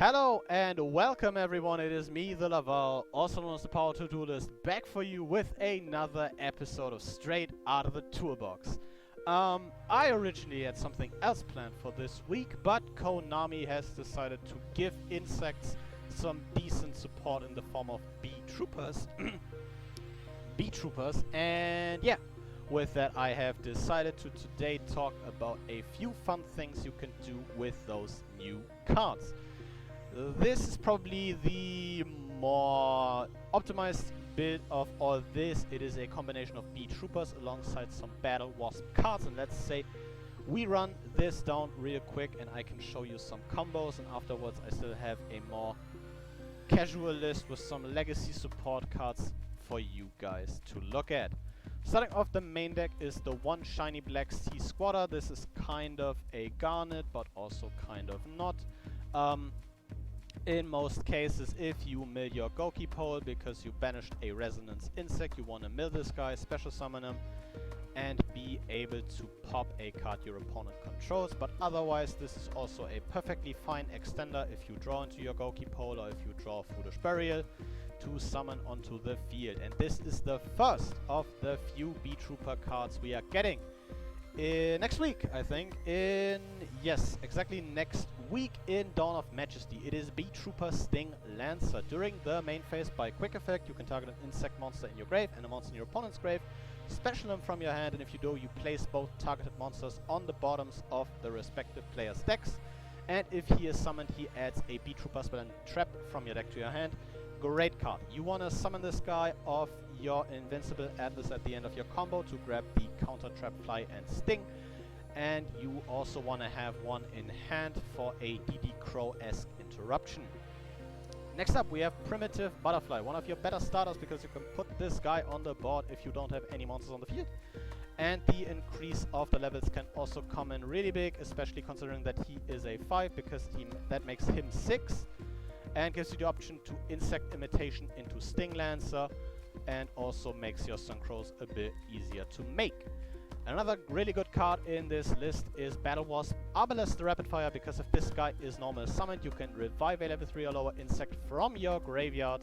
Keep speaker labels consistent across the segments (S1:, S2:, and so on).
S1: Hello and welcome everyone, it is me, TheLaval, also known as the Power To-Do List, back for you with another episode of Straight Out of the Toolbox. I originally had something else planned for this week, but Konami has decided to give insects some decent support in the form of Beetroopers. Beetroopers, and yeah, with that I have decided to today talk about a few fun things you can do with those new cards. This is probably the more optimized build of all this. It is a combination of Beetroopers alongside some Battlewasp cards, and let's say we run this down real quick and I can show you some combos, and afterwards I still have a more casual list with some legacy support cards for you guys to look at. Starting off, the main deck is the one shiny black sea squatter. This is kind of a garnet but also kind of not. In most cases, if you mill your Goki pole because you banished a resonance insect, you want to mill this guy, special summon him, and be able to pop a card your opponent controls. But otherwise, this is also a perfectly fine extender if you draw into your Goki pole or if you draw Foolish Burial to summon onto the field. And this is the first of the few Beetrooper cards we are getting next week, I think. Yes, exactly next week in Dawn of Majesty. It is Beetrooper Sting Lancer. During the main phase, by quick effect, you can target an insect monster in your grave and a monster in your opponent's grave, special them from your hand, and if you do, you place both targeted monsters on the bottoms of the respective player's decks. And if he is summoned, he adds a Beetrooper spell and trap from your deck to your hand. Great card. You want to summon this guy off your Invincible Atlas at the end of your combo to grab the counter trap, fly, and sting. And you also want to have one in hand for a DD Crow-esque interruption. Next up, we have Primitive Butterfly, one of your better starters because you can put this guy on the board if you don't have any monsters on the field. And the increase of the levels can also come in really big, especially considering that he is a 5, because that makes him 6. And gives you the option to Insect Imitation into Sting Lancer, and also makes your Suncrows a bit easier to make. Another really good card in this list is Battlewasp Arbalest the Rapid Fire, because if this guy is normal summoned, you can revive a level 3 or lower insect from your graveyard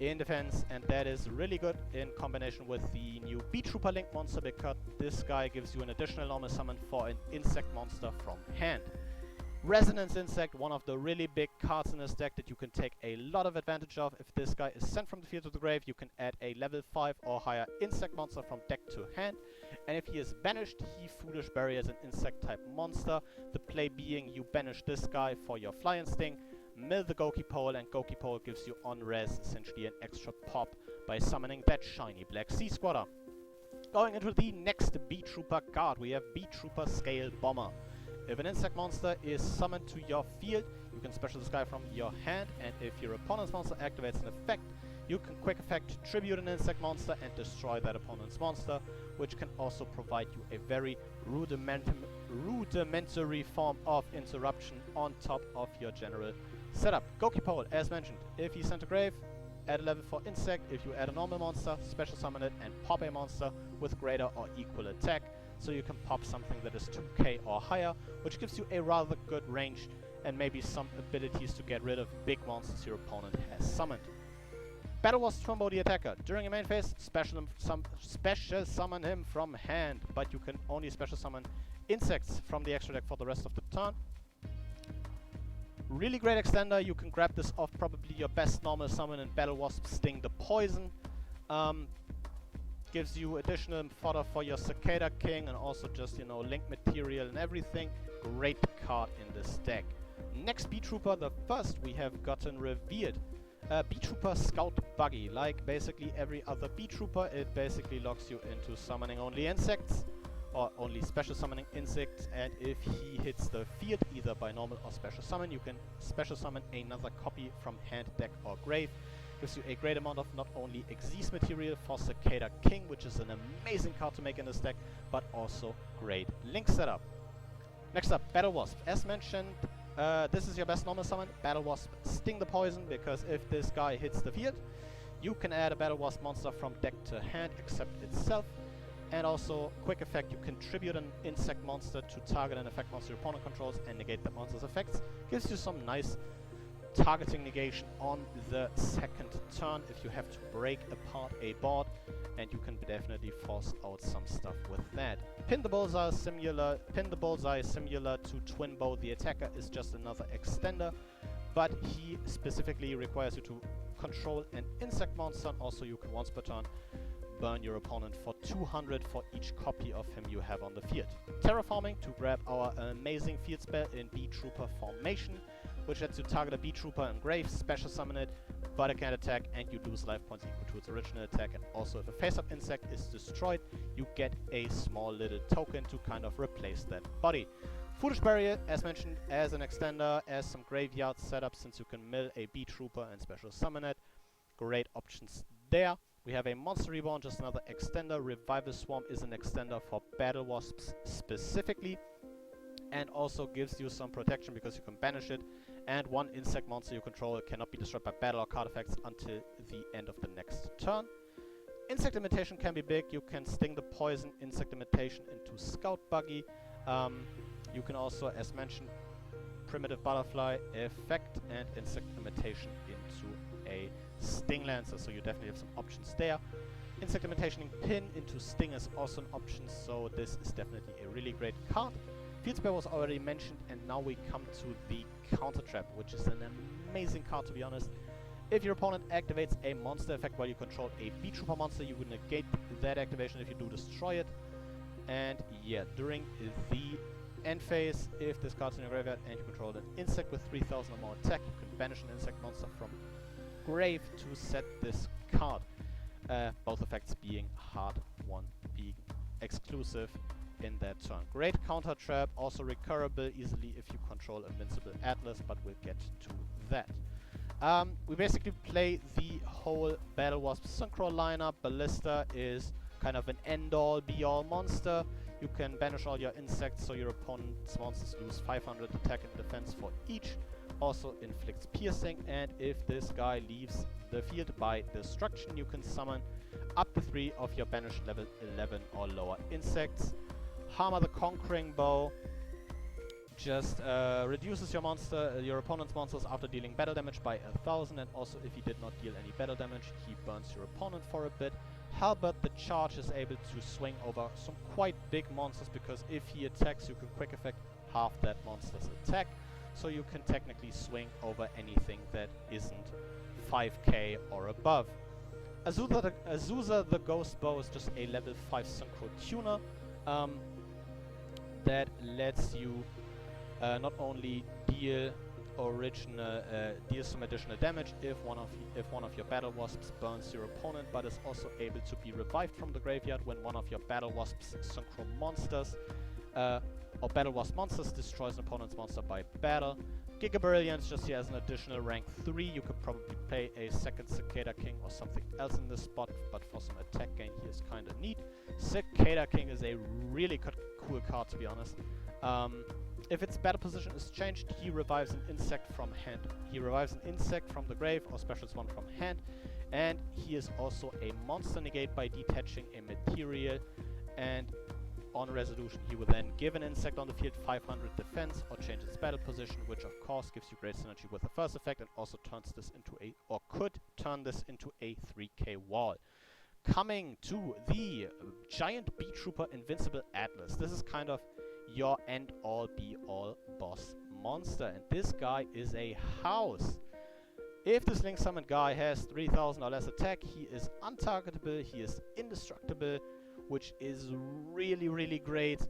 S1: in defense, and that is really good in combination with the new Beetrooper Link monster, because this guy gives you an additional normal summon for an insect monster from hand. Resonance Insect, one of the really big cards in this deck that you can take a lot of advantage of. If this guy is sent from the field to the grave, you can add a level 5 or higher insect monster from deck to hand. And if he is banished, he Foolish Bury as an insect type monster. The play being you banish this guy for your Fly and Sting, mill the Goki pole, and Goki pole gives you on res essentially an extra pop by summoning that shiny black sea squatter. Going into the next Beetrooper card, we have Beetrooper Scale Bomber. If an insect monster is summoned to your field, you can special this guy from your hand, and if your opponent's monster activates an effect, you can quick effect tribute an insect monster and destroy that opponent's monster, which can also provide you a very rudimentary form of interruption on top of your general setup. Goki pole, as mentioned, if he's sent to grave, add a level 4 insect. If you add a normal monster, special summon it and pop a monster with greater or equal attack. So you can pop something that is 2k or higher, which gives you a rather good range and maybe some abilities to get rid of big monsters your opponent has summoned. Battlewasp Trumbo the Attacker. During your main phase, special summon him from hand, but you can only special summon insects from the extra deck for the rest of the turn. Really great extender. You can grab this off probably your best normal summon in Battlewasp Sting the Poison. Gives you additional fodder for your Cicada King and also just, you know, link material and everything. Great card in this deck. Next Beetrooper, the first we have gotten revealed. Beetrooper Scout Buggy. Like basically every other Beetrooper, it basically locks you into summoning only insects or only special summoning insects, and if he hits the field either by normal or special summon, you can special summon another copy from hand, deck or grave. Gives you a great amount of not only Xyz material for Cicada King, which is an amazing card to make in this deck, but also great link setup. Next up, Battlewasp. As mentioned, this is your best normal summon, Battlewasp Sting the Poison, because if this guy hits the field, you can add a Battlewasp monster from deck to hand except itself. And also, quick effect, you can tribute an insect monster to target an effect monster your opponent controls and negate that monster's effects. Gives you some nice targeting negation on the second turn if you have to break apart a board, and you can definitely force out some stuff with that. Pin the bullseye similar to twin bow. The attacker is just another extender, but he specifically requires you to control an insect monster. Also, you can once per turn burn your opponent for 200 for each copy of him you have on the field. Terraforming to grab our amazing field spell in Beetrooper formation, which lets you target a Beetrooper and Grave, special summon it, but it can't attack, and you lose life points equal to its original attack. And also, if a face-up insect is destroyed, you get a small little token to kind of replace that body. Foolish Barrier, as mentioned, as an extender, as some graveyard setup, since you can mill a Beetrooper and special summon it. Great options there. We have a Monster Reborn, just another extender. Revival Swarm is an extender for Battlewasps specifically, and also gives you some protection because you can banish it, and one insect monster you control cannot be destroyed by battle or card effects until the end of the next turn. Insect Imitation can be big. You can Sting the Poison Insect Imitation into Scout Buggy. You can also, as mentioned, Primitive Butterfly Effect and Insect Imitation into a Sting Lancer, so you definitely have some options there. Insect Imitation Pin into Sting is also an option, so this is definitely a really great card. Field Spell was already mentioned, and now we come to the Counter Trap, which is an amazing card, to be honest. If your opponent activates a monster effect while you control a Beetrooper monster, you would negate that activation if you do destroy it. And yeah, during the end phase, if this card's in your graveyard and you control an insect with 3000 or more attack, you can banish an insect monster from grave to set this card. Both effects being hard won, being exclusive in that turn. Great counter trap, also recurable easily if you control Invincible Atlas, but we'll get to that. We basically play the whole Battlewasp synchro lineup. Ballista is kind of an end-all, be-all monster. You can banish all your insects, so your opponent's monsters lose 500 attack and defense for each. Also inflicts piercing, and if this guy leaves the field by destruction, you can summon up to 3 of your banished level 11 or lower insects. Hammer the Conquering Bow just reduces your opponent's monsters after dealing battle damage by 1000, and also if he did not deal any battle damage, he burns your opponent for a bit. Halberd the Charge is able to swing over some quite big monsters, because if he attacks, you can quick effect half that monster's attack, so you can technically swing over anything that isn't 5k or above. Azusa the Ghost Bow is just a level 5 synchro tuner that lets you not only deal some additional damage if one of your Battlewasps burns your opponent, but is also able to be revived from the graveyard when one of your Battlewasps synchro monsters or Battlewasp monsters destroys an opponent's monster by battle. Giga Brilliance just here as an additional rank 3. You could probably play a second Cicada King or something else in this spot, but for some attack gain he is kinda neat. Cicada King is a really cool card, to be honest. If its battle position is changed, he revives an insect from hand. He revives an insect from the grave or specials one from hand, and he is also a monster negate by detaching a material, and on resolution he will then give an insect on the field 500 defense or change its battle position, which of course gives you great synergy with the first effect, and also turns this into could turn this into a 3k wall. Coming to the giant Beetrooper Invincible Atlas. This is kind of your end-all be-all boss monster, and this guy is a house. If this Link Summon guy has 3000 or less attack, he is untargetable, he is indestructible, which is really great.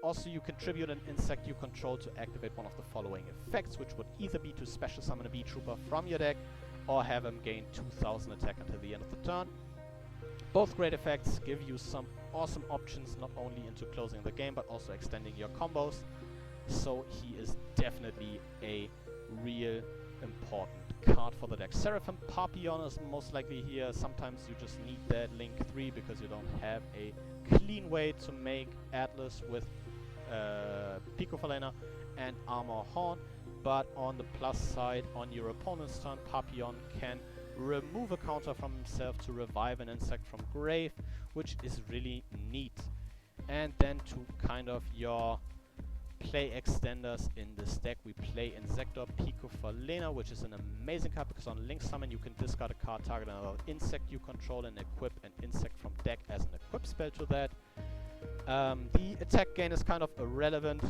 S1: Also, you can tribute an insect you control to activate one of the following effects, which would either be to special summon a Beetrooper from your deck or have him gain 2000 attack until the end of the turn. Both great effects give you some awesome options, not only into closing the game, but also extending your combos. So he is definitely a real important card for the deck. Seraphim Papillon is most likely here. Sometimes you just need that Link 3 because you don't have a clean way to make Atlas with Pico Falena and Armor Horn. But on the plus side, on your opponent's turn, Papillon can remove a counter from himself to revive an insect from grave, which is really neat. And then to kind of your play extenders in this deck. We play Insector, Beetroopers, which is an amazing card because on Link Summon you can discard a card, target another insect you control, and equip an insect from deck as an equip spell to that. The attack gain is kind of irrelevant,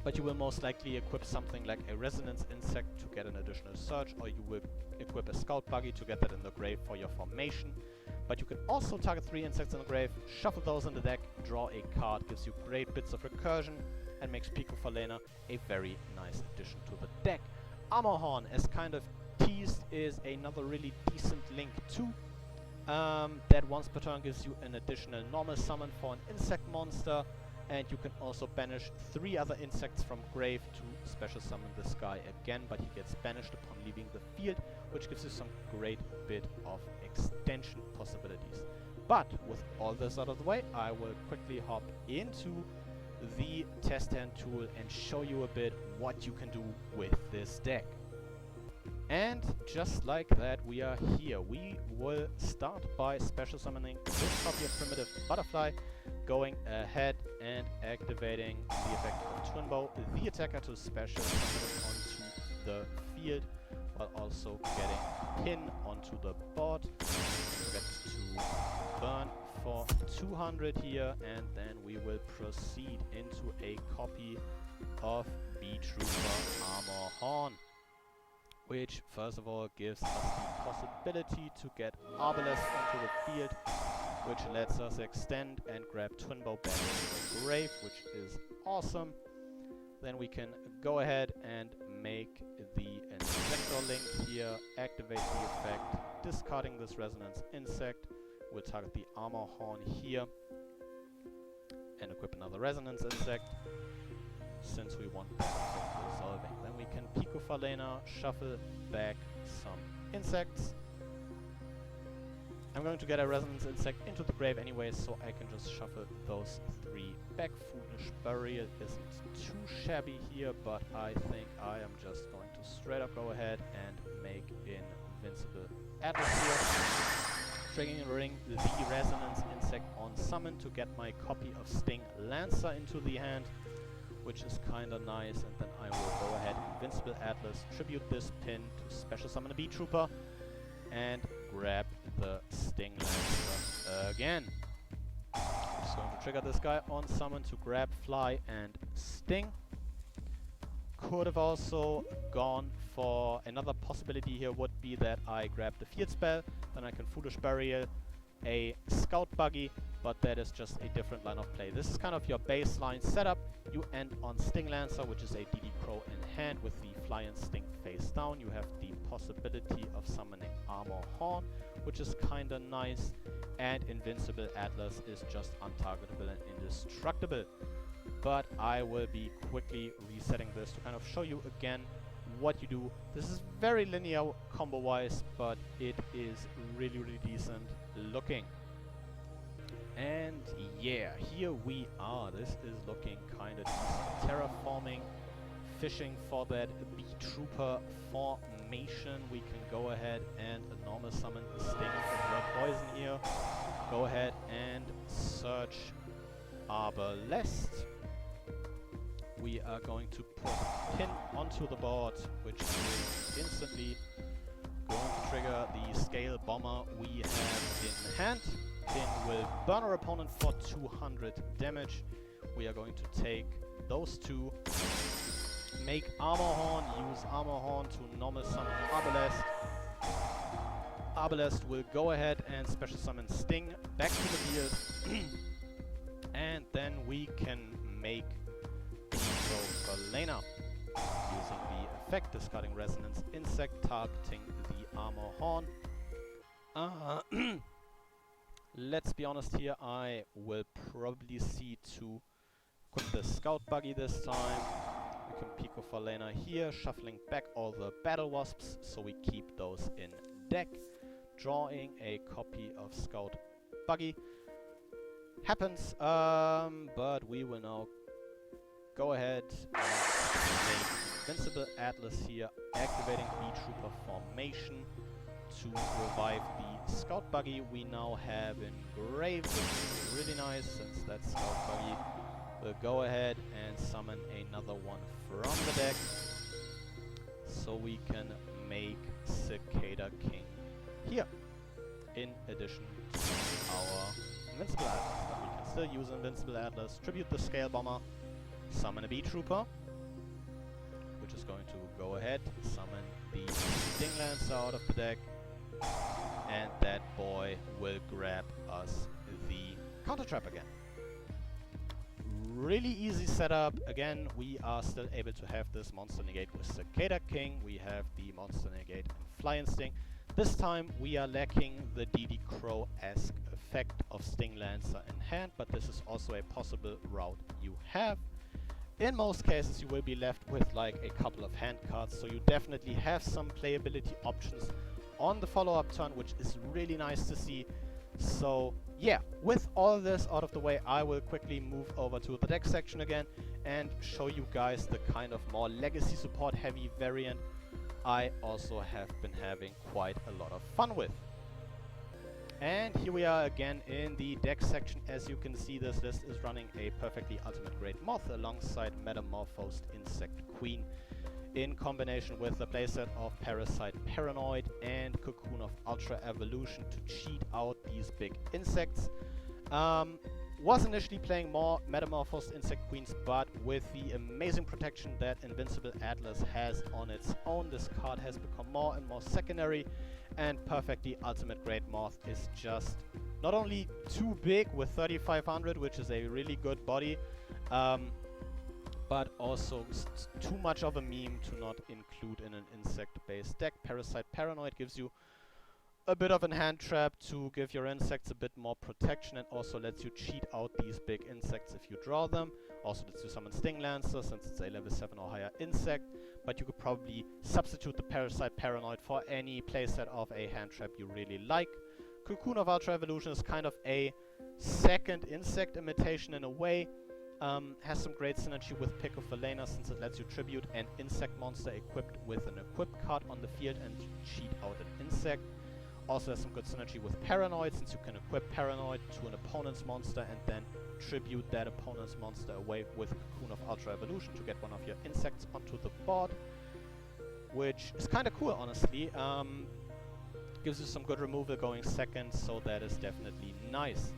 S1: but you will most likely equip something like a Resonance Insect to get an additional search, or you will equip a Scout Buggy to get that in the grave for your formation. But you can also target 3 insects in the grave, shuffle those in the deck, draw a card, gives you great bits of recursion, and makes Beetroopers a very nice addition to the deck. Armorhorn, as kind of teased, is another really decent Link too. That once per turn gives you an additional normal summon for an insect monster, and you can also banish 3 other insects from grave to special summon this guy again, but he gets banished upon leaving the field, which gives you some great bit of extension possibilities. But with all this out of the way, I will quickly hop into the test hand tool and show you a bit what you can do with this deck. And just like that, we are here. We will start by special summoning this copy of Primitive Butterfly, going ahead and activating the effect of Twin Bow, the attacker, to special summon onto the field, while also getting pin onto the board. Forget to burn for 200 here, and then we will proceed into a copy of Beetrooper Armorhorn, which first of all gives us the possibility to get Arbalest onto the field, which lets us extend and grab Twin Bow back into the grave, which is awesome. Then we can go ahead and make the Insector Link here, activate the effect, discarding this Resonance Insect. We'll target the Armorhorn here and equip another Resonance Insect, since we want that effect resolving. Then we can Beetroopers, shuffle back some insects. I'm going to get a Resonance Insect into the grave anyway, so I can just shuffle those 3 back. Foolish Burial isn't too shabby here, but I think I am just going to straight up go ahead and make Invincible Atlas here, triggering the Resonance Insect on summon to get my copy of Sting Lancer into the hand, which is kinda nice, and then I will go ahead, Invincible Atlas, tribute this pin to special summon a Beetrooper, and grab the Sting Lancer again. Just going to trigger this guy on summon to grab Fly and Sting. Could have also gone for another possibility here, would be that I grab the field spell, then I can Foolish Burial a Scout Buggy, but that is just a different line of play. This is kind of your baseline setup. You end on Sting Lancer, which is a DD Crow in hand with the Fly and Sting face down. You have the possibility of summoning Armorhorn, which is kinda nice, and Invincible Atlas is just untargetable and indestructible. But I will be quickly resetting this to kind of show you again what you do. This is very linear combo-wise, but it is really, really decent looking. And yeah, here we are. This is looking kind of decent. Terraforming, fishing for that Beetrooper formation. We can go ahead and normal summon the Sting of Red Poison here. Go ahead and search Arbalest. We are going to put Pin onto the board, which is instantly going to trigger the Scale Bomber we have in hand. Pin will burn our opponent for 200 damage. We are going to take those 2, make Armorhorn, use Armorhorn to normal summon Arbalest. Arbalest will go ahead and special summon Sting back to the field. And then we can make Beetroopers using the effect, discarding Resonance Insect, targeting the Armorhorn. Let's be honest here, I will probably see to equip the Scout Buggy this time. We can Beetroopers here, shuffling back all the Battlewasps, so we keep those in deck. Drawing a copy of Scout Buggy. Happens, but we will now go ahead and make Invincible Atlas here, activating Beetrooper formation to revive the Scout Buggy we now have in grave, which is really nice, since that Scout Buggy we'll go ahead and summon another one from the deck, so we can make Cicada King here, in addition to our Invincible Atlas. But we can still use Invincible Atlas, tribute the Scale Bomber, summon a Beetrooper, which is going to go ahead, summon the Sting Lancer out of the deck, and that boy will grab us the counter trap again. Really easy setup. Again, we are still able to have this monster negate with Cicada King. We have the monster negate and Fly Instinct. This time we are lacking the DD Crow-esque effect of Sting Lancer in hand, but this is also a possible route you have. In most cases you will be left with like a couple of hand cards, so you definitely have some playability options on the follow-up turn, which is really nice to see. So yeah, with all this out of the way, I will quickly move over to the deck section again and show you guys the kind of more legacy support heavy variant I also have been having quite a lot of fun with. And here we are again in the deck section. As you can see, this list is running a perfectly ultimate grade Moth alongside Metamorphosed Insect Queen, in combination with the playset of Parasite Paranoid and Cocoon of Ultra Evolution to cheat out these big insects. Was initially playing more Metamorphosed Insect Queens, but with the amazing protection that Invincible Atlas has on its own, this card has become more and more secondary, and perfectly ultimate grade Moth is just not only too big with 3500, which is a really good body, but also too much of a meme to not include in an insect-based deck. Parasite Paranoid gives you a bit of a hand trap to give your insects a bit more protection, and also lets you cheat out these big insects if you draw them. Also lets you summon Sting Lancer since it's a level 7 or higher insect, but you could probably substitute the Parasite Paranoid for any playset of a hand trap you really like. Cocoon of Ultra Evolution is kind of a second insect imitation in a way. Has some great synergy with Pick of Valena since it lets you tribute an insect monster equipped with an equipped card on the field and cheat out an insect. Also has some good synergy with Paranoid since you can equip Paranoid to an opponent's monster and then tribute that opponent's monster away with Cocoon of Ultra Evolution to get one of your insects onto the board, which is kind of cool, honestly. Gives you some good removal going second, so that is definitely nice.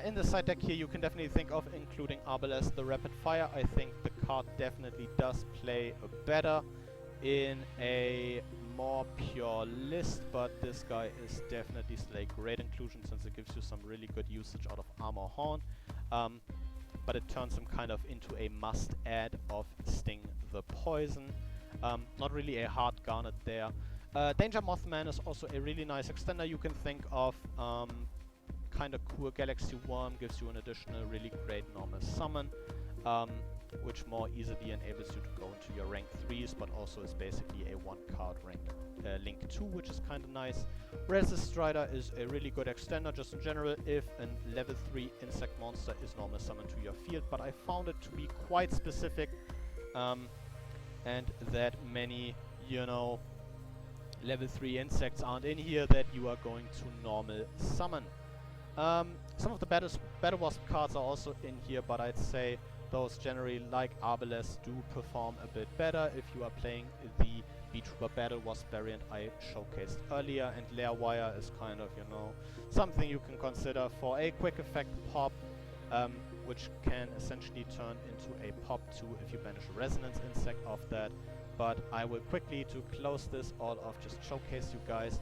S1: In the side deck here, you can definitely think of including Arbalest the Rapid Fire. I think the card definitely does play better in a more pure list, but this guy is definitely still a great inclusion since it gives you some really good usage out of Armor Horn, but it turns him kind of into a must-add of Sting the Poison. Not really a hard garnet there. Danger Mothman is also a really nice extender you can think of. Kind of cool. Galaxy Worm gives you an additional really great normal summon, which more easily enables you to go into your rank 3s, but also is basically a one-card rank link 2, which is kind of nice. Resist Strider is a really good extender just in general if a level 3 insect monster is normal summoned to your field, but I found it to be quite specific, and that many, you know, level 3 insects aren't in here that you are going to normal summon. Some of the Battlewasp cards are also in here, but I'd say those generally, like Arbalest, do perform a bit better if you are playing the Beetrooper Battlewasp variant I showcased earlier, and Lair Wire is kind of, you know, something you can consider for a quick effect pop, which can essentially turn into a pop 2 if you banish a Resonance Insect off that. But I will quickly, to close this all off, just showcase you guys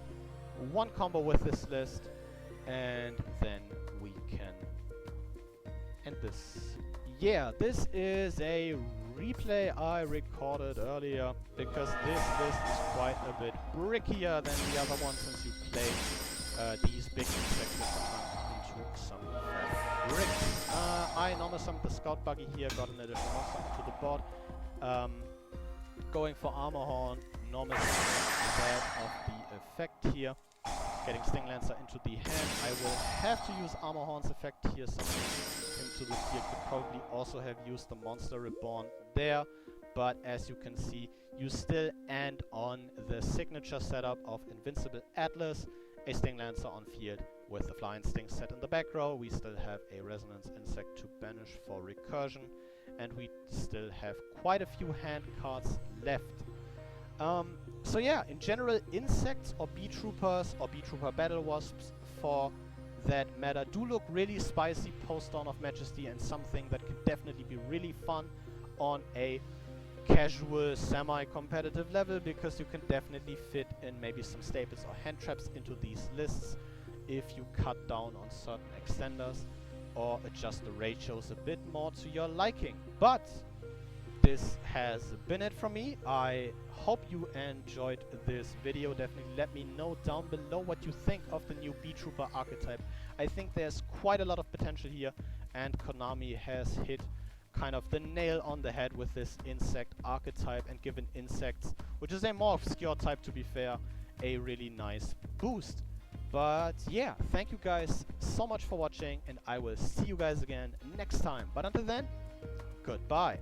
S1: one combo with this list, and then we can end this. Yeah, this is a replay I recorded earlier, because this list is quite a bit brickier than the other one, since you play these big insects that turn into some bricks. I normal summoned the Scout Buggy here, got an additional monster onto the board. Going for Armor Horn, normal summon that of the effect here. Getting Sting Lancer into the hand. I will have to use Armor Horn's effect here, summoning him to the field. Could probably also have used the Monster Reborn there, but as you can see, you still end on the signature setup of Invincible Atlas, a Sting Lancer on field with the Fly Instinct set in the back row, we still have a Resonance Insect to banish for recursion, and we still have quite a few hand cards left. So yeah, in general, insects or Beetroopers or Beetrooper Battlewasps for that matter do look really spicy post-Dawn of Majesty, and something that could definitely be really fun on a casual, semi-competitive level, because you can definitely fit in maybe some staples or hand traps into these lists if you cut down on certain extenders or adjust the ratios a bit more to your liking. But this has been it from me. I hope you enjoyed this video. Definitely let me know down below what you think of the new Beetrooper archetype. I think there's quite a lot of potential here, and Konami has hit kind of the nail on the head with this insect archetype and given insects, which is a more obscure type to be fair, a really nice boost. But yeah, thank you guys so much for watching, and I will see you guys again next time. But until then, goodbye.